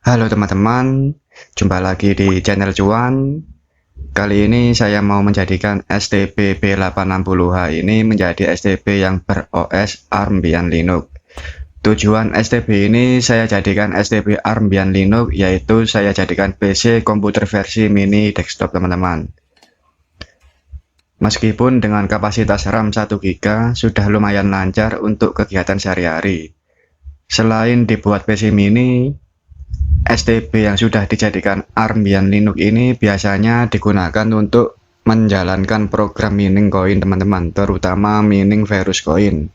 Halo teman-teman, jumpa lagi di channel Cuan. Kali ini saya mau menjadikan STB B860H ini menjadi STB yang ber-OS Armbian Linux. Tujuan STB ini saya jadikan STB Armbian Linux, yaitu saya jadikan PC komputer versi mini desktop teman-teman. Meskipun dengan kapasitas RAM 1 GB sudah lumayan lancar untuk kegiatan sehari-hari. Selain dibuat PC mini, STB yang sudah dijadikan Armbian Linux ini biasanya digunakan untuk menjalankan program mining koin teman-teman, terutama mining virus koin.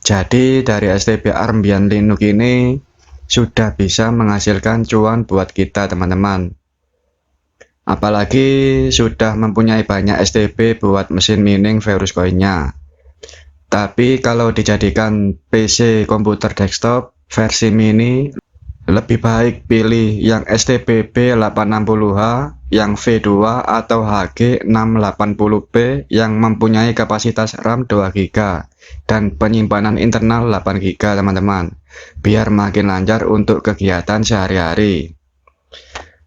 Jadi dari STB Armbian Linux ini sudah bisa menghasilkan cuan buat kita teman-teman. Apalagi sudah mempunyai banyak STB buat mesin mining virus koinnya. Tapi kalau dijadikan PC komputer desktop versi mini, lebih baik pilih yang STB B860H, yang V2 atau HG680B yang mempunyai kapasitas RAM 2 GB dan penyimpanan internal 8 GB teman-teman, biar makin lancar untuk kegiatan sehari-hari.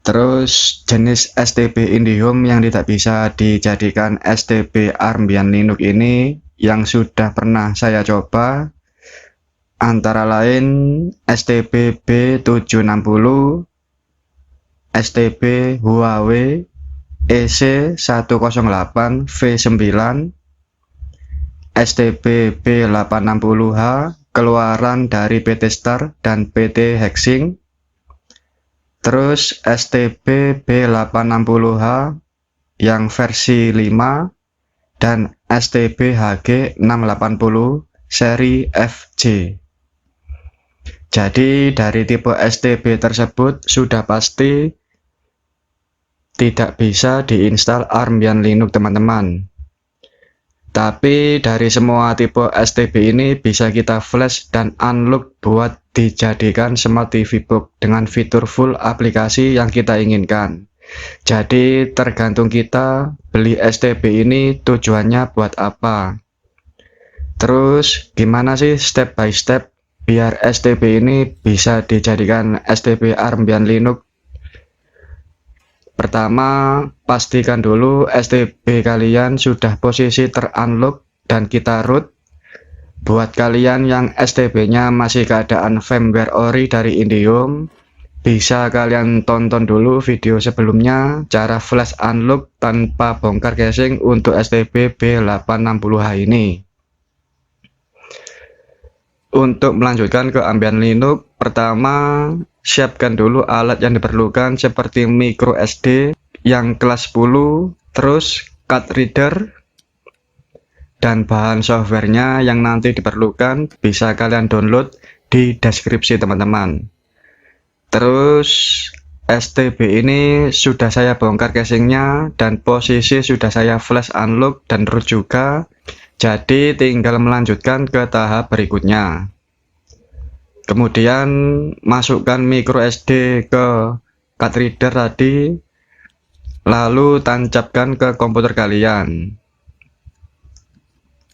Terus jenis STB IndiHome yang tidak bisa dijadikan STB Armbian Linux ini yang sudah pernah saya coba antara lain STB B760, STB Huawei EC108V9, STB B860H keluaran dari PT Star dan PT Hexing, terus STB B860H yang versi 5 dan STB HG680 seri FJ. Jadi dari tipe STB tersebut sudah pasti tidak bisa diinstal Armbian Linux teman-teman. Tapi dari semua tipe STB ini bisa kita flash dan unlock buat dijadikan Smart TV Box dengan fitur full aplikasi yang kita inginkan. Jadi tergantung kita beli STB ini tujuannya buat apa. Terus gimana sih step by step biar STB ini bisa dijadikan STB Armbian Linux? Pertama, pastikan dulu STB kalian sudah posisi terunlock dan kita root. Buat kalian yang STB-nya masih keadaan firmware ori dari IndiHome, bisa kalian tonton dulu video sebelumnya cara flash unlock tanpa bongkar casing untuk STB B860H ini. Untuk melanjutkan ke Armbian Linux, pertama siapkan dulu alat yang diperlukan seperti micro SD yang kelas 10, terus card reader, dan bahan softwarenya yang nanti diperlukan bisa kalian download di deskripsi teman-teman. Terus STB ini sudah saya bongkar casingnya dan posisi sudah saya flash unlock dan root juga. Jadi tinggal melanjutkan ke tahap berikutnya. Kemudian masukkan micro SD ke card reader tadi, lalu tancapkan ke komputer kalian.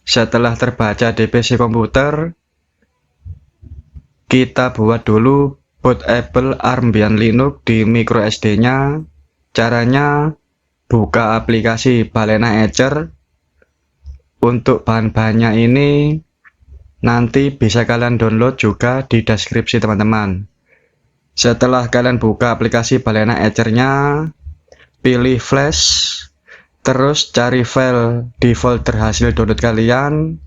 Setelah terbaca di PC komputer, kita buat dulu bootable Armbian Linux di micro SD-nya. Caranya buka aplikasi Balena Etcher. Untuk bahan-bahannya ini nanti bisa kalian download juga di deskripsi teman-teman. Setelah kalian buka aplikasi Balena Etcher-nya, pilih flash, terus cari file di folder hasil download kalian.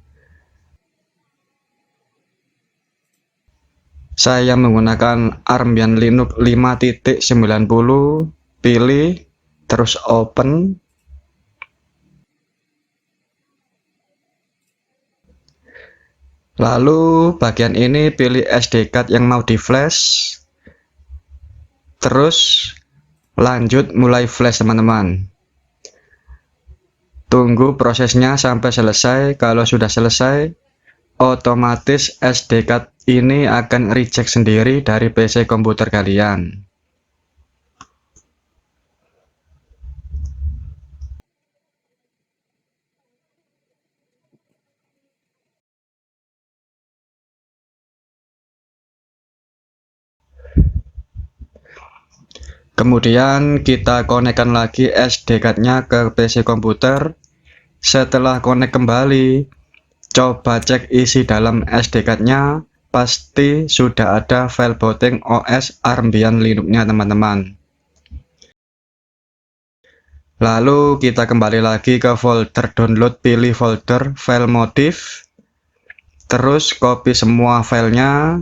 Saya menggunakan Armbian Linux 5.90, pilih, terus open. Lalu bagian ini pilih SD card yang mau di flash. Terus lanjut mulai flash teman-teman. Tunggu prosesnya sampai selesai. Kalau sudah selesai, otomatis SD card ini akan reject sendiri dari PC komputer kalian. Kemudian kita konekkan lagi SD card-nya ke PC komputer. Setelah konek kembali, coba cek isi dalam SD card-nya, pasti sudah ada file booting OS Armbian Linux-nya teman-teman. Lalu kita kembali lagi ke folder download, pilih folder file modif, terus copy semua filenya,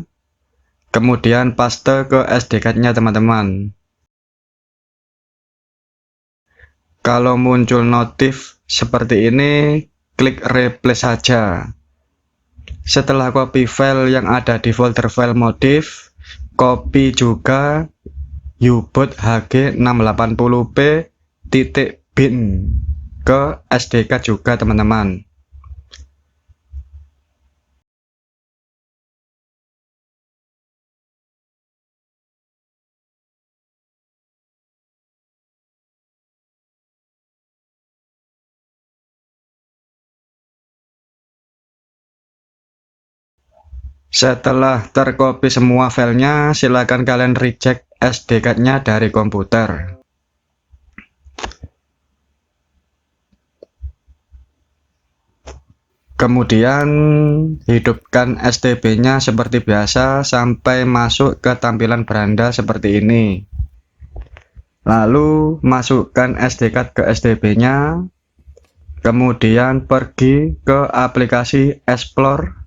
kemudian paste ke SD card-nya teman-teman. Kalau muncul notif seperti ini, klik replace saja. Setelah copy file yang ada di folder file modif, copy juga U-boot hg680p.bin ke SD card juga teman-teman. Setelah tercopy semua filenya, silakan kalian reject SD card-nya dari komputer. Kemudian hidupkan STB-nya seperti biasa sampai masuk ke tampilan beranda seperti ini. Lalu masukkan SD card ke STB-nya. Kemudian pergi ke aplikasi Explore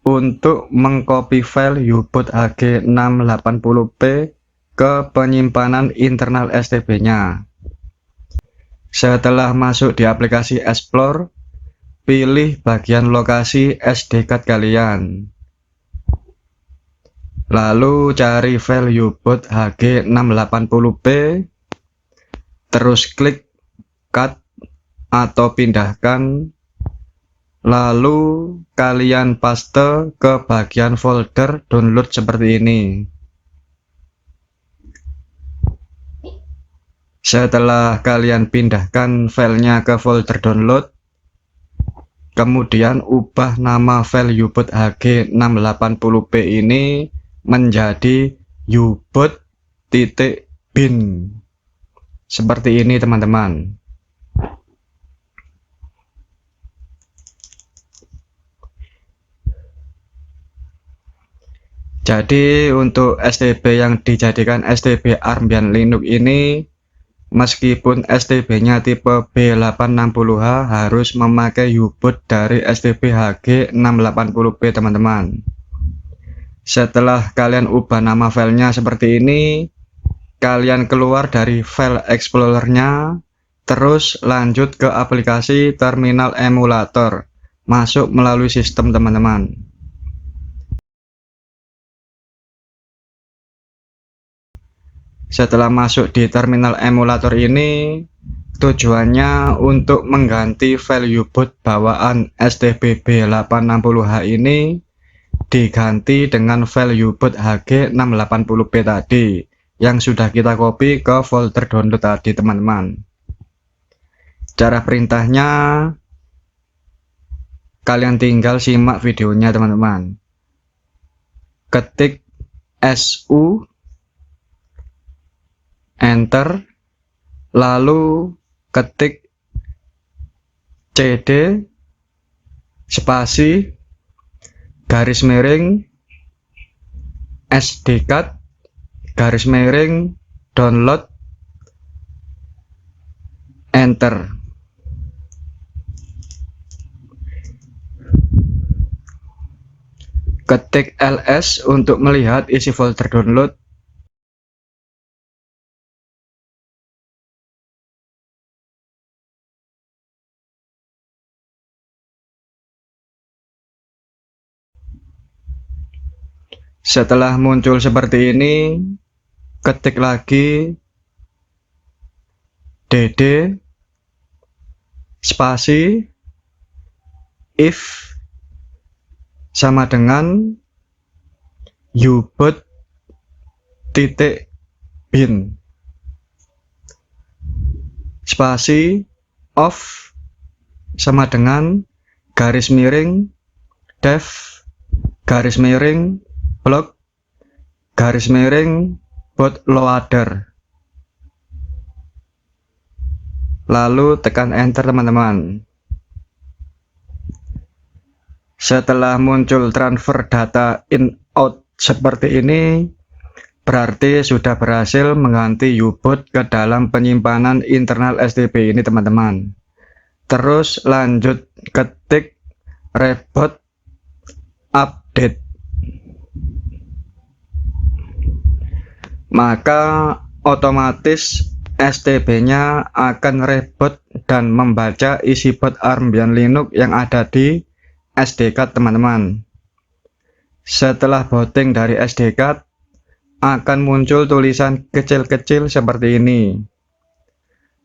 untuk mengcopy file U-boot hg680p ke penyimpanan internal STB-nya. Setelah masuk di aplikasi Explore, pilih bagian lokasi SD card kalian. Lalu cari file U-boot hg680p, terus klik cut atau pindahkan. Lalu kalian paste ke bagian folder download seperti ini. Setelah kalian pindahkan filenya ke folder download, kemudian ubah nama file U-boot hg680p ini menjadi U-boot.bin. Seperti ini teman-teman. Jadi untuk STB yang dijadikan STB Armbian Linux ini, meskipun STB-nya tipe B860H harus memakai U-boot dari STB hg680p teman-teman. Setelah kalian ubah nama filenya seperti ini, kalian keluar dari file explorer-nya, terus lanjut ke aplikasi terminal emulator, masuk melalui sistem teman-teman. Setelah masuk di terminal emulator ini, tujuannya untuk mengganti file U-boot bawaan STB B860H ini diganti dengan file U-boot hg680p tadi yang sudah kita copy ke folder download tadi teman-teman. Cara perintahnya kalian tinggal simak videonya teman-teman. Ketik SU, enter, lalu ketik CD spasi garis miring SD card garis miring download, enter. Ketik ls untuk melihat isi folder download. Setelah muncul seperti ini, ketik lagi dd spasi if sama dengan U-boot.bin spasi off sama dengan garis miring dev garis miring blok garis miring bootloader lalu tekan enter teman-teman. Setelah muncul transfer data in out seperti ini, berarti sudah berhasil mengganti U-boot ke dalam penyimpanan internal STB ini teman-teman. Terus lanjut ketik reboot update. Maka otomatis STB-nya akan reboot dan membaca isi boot Armbian Linux yang ada di SD card teman-teman. Setelah booting dari SD card, akan muncul tulisan kecil-kecil seperti ini.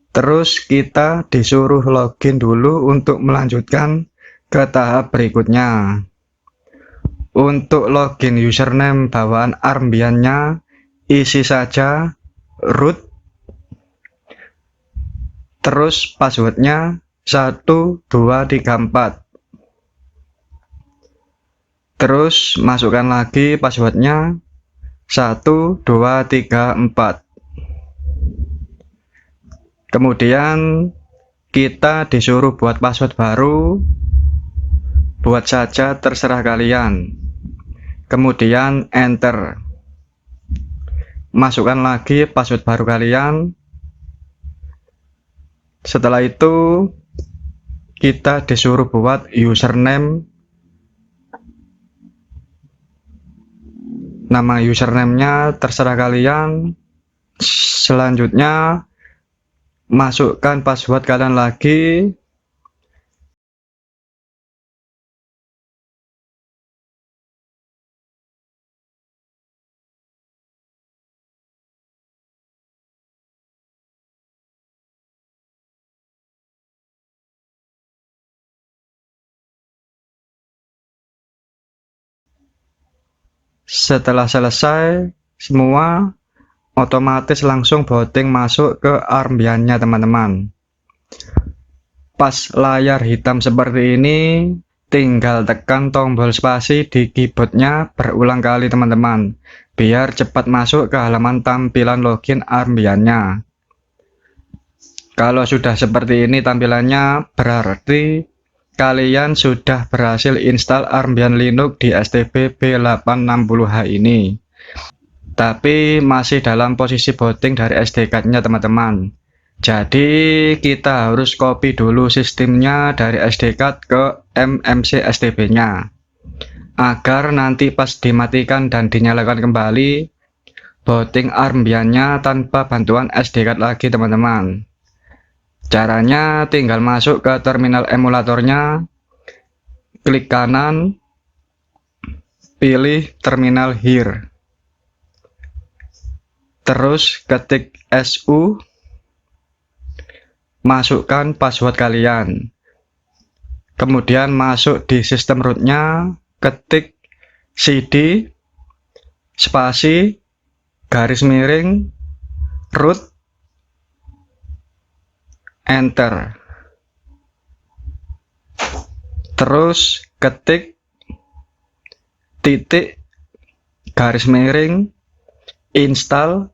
Terus kita disuruh login dulu untuk melanjutkan ke tahap berikutnya. Untuk login username bawaan Armbian-nya, isi saja root, terus passwordnya 1234. Terus masukkan lagi passwordnya 1234. Kemudian kita disuruh buat password baru. Buat saja terserah kalian. Kemudian enter. Masukkan lagi password baru kalian. Setelah itu kita disuruh buat username. Nama username-nya terserah kalian. Selanjutnya masukkan password kalian lagi. Setelah selesai semua, otomatis langsung booting masuk ke Armbian-nya teman-teman. Pas layar hitam seperti ini, tinggal tekan tombol spasi di keyboardnya berulang kali teman-teman, biar cepat masuk ke halaman tampilan login Armbian-nya. Kalau sudah seperti ini tampilannya, berarti kalian sudah berhasil install Armbian Linux di STB B860H ini. Tapi masih dalam posisi booting dari SD card-nya teman-teman. Jadi kita harus copy dulu sistemnya dari SD card ke MMC STB-nya. Agar nanti pas dimatikan dan dinyalakan kembali, booting Armbian-nya tanpa bantuan SD card lagi teman-teman. Caranya tinggal masuk ke terminal emulatornya, klik kanan, pilih terminal here, terus ketik SU, masukkan password kalian, kemudian masuk di sistem rootnya, ketik cd spasi garis miring root, enter. Terus ketik titik garis miring install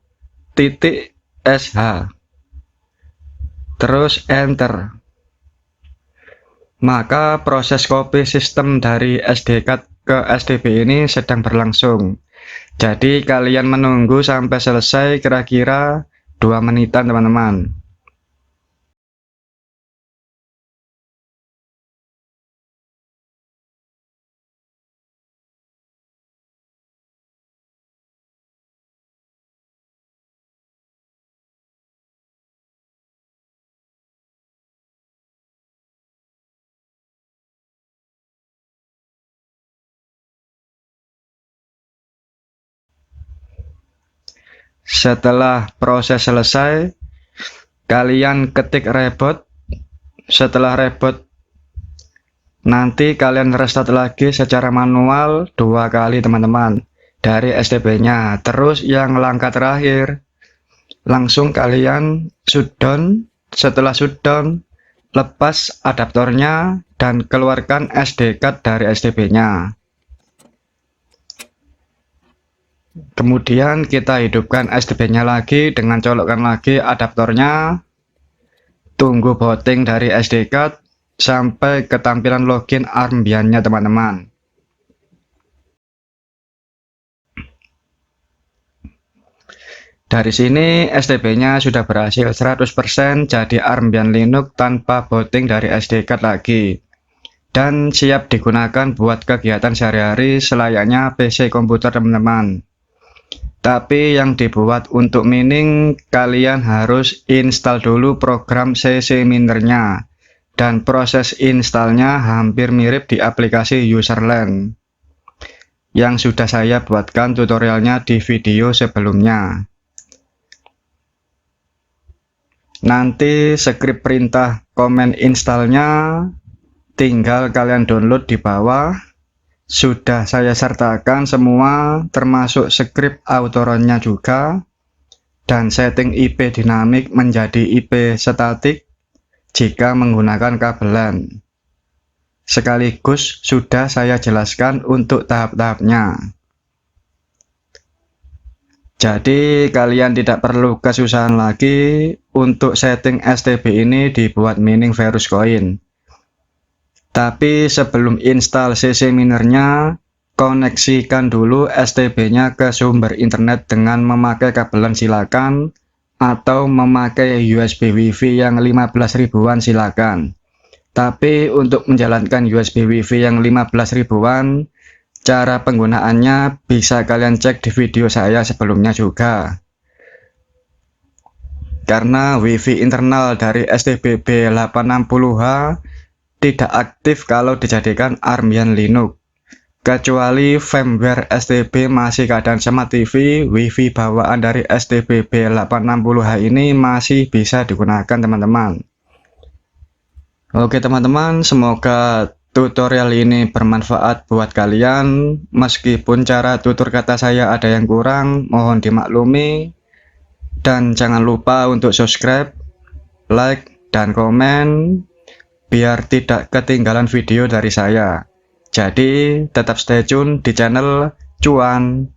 titik sh, terus enter. Maka proses copy sistem dari SD card ke STB ini sedang berlangsung. Jadi kalian menunggu sampai selesai kira-kira 2 menitan teman-teman. Setelah proses selesai, kalian ketik reboot. Setelah reboot, nanti kalian restart lagi secara manual 2 kali teman-teman dari STB-nya. Terus yang langkah terakhir, langsung kalian shutdown. Setelah shutdown, lepas adaptornya dan keluarkan SD card dari STB-nya. Kemudian kita hidupkan STB-nya lagi dengan colokkan lagi adaptornya tunggu booting dari SD card sampai ke tampilan login Armbian-nya teman-teman. Dari sini STB-nya sudah berhasil 100% jadi Armbian Linux tanpa booting dari SD card lagi, dan siap digunakan buat kegiatan sehari-hari selayaknya PC komputer teman-teman. Tapi yang dibuat untuk mining, kalian harus install dulu program CC Miner-nya, dan proses installnya hampir mirip di aplikasi Userland yang sudah saya buatkan tutorialnya di video sebelumnya. Nanti skrip perintah command installnya tinggal kalian download di bawah. Sudah saya sertakan semua, termasuk skrip autorunnya juga, dan setting IP dinamik menjadi IP statik jika menggunakan kabelan. Sekaligus sudah saya jelaskan untuk tahap-tahapnya. Jadi kalian tidak perlu kesusahan lagi untuk setting STB ini dibuat mining virus coin. Tapi sebelum install CC Miner-nya, koneksikan dulu STB-nya ke sumber internet dengan memakai kabelan silakan, atau memakai USB WiFi yang 15 ribuan silakan. Tapi untuk menjalankan USB WiFi yang 15 ribuan, cara penggunaannya bisa kalian cek di video saya sebelumnya juga. Karena WiFi internal dari STB B860H tidak aktif kalau dijadikan Armbian Linux. Kecuali firmware STB masih keadaan Smart TV, WiFi bawaan dari STB B860H ini masih bisa digunakan teman-teman. Oke teman-teman, semoga tutorial ini bermanfaat buat kalian. Meskipun cara tutur kata saya ada yang kurang, mohon dimaklumi. Dan jangan lupa untuk subscribe, like, dan komen biar tidak ketinggalan video dari saya. Jadi tetap stay tune di channel Cuan.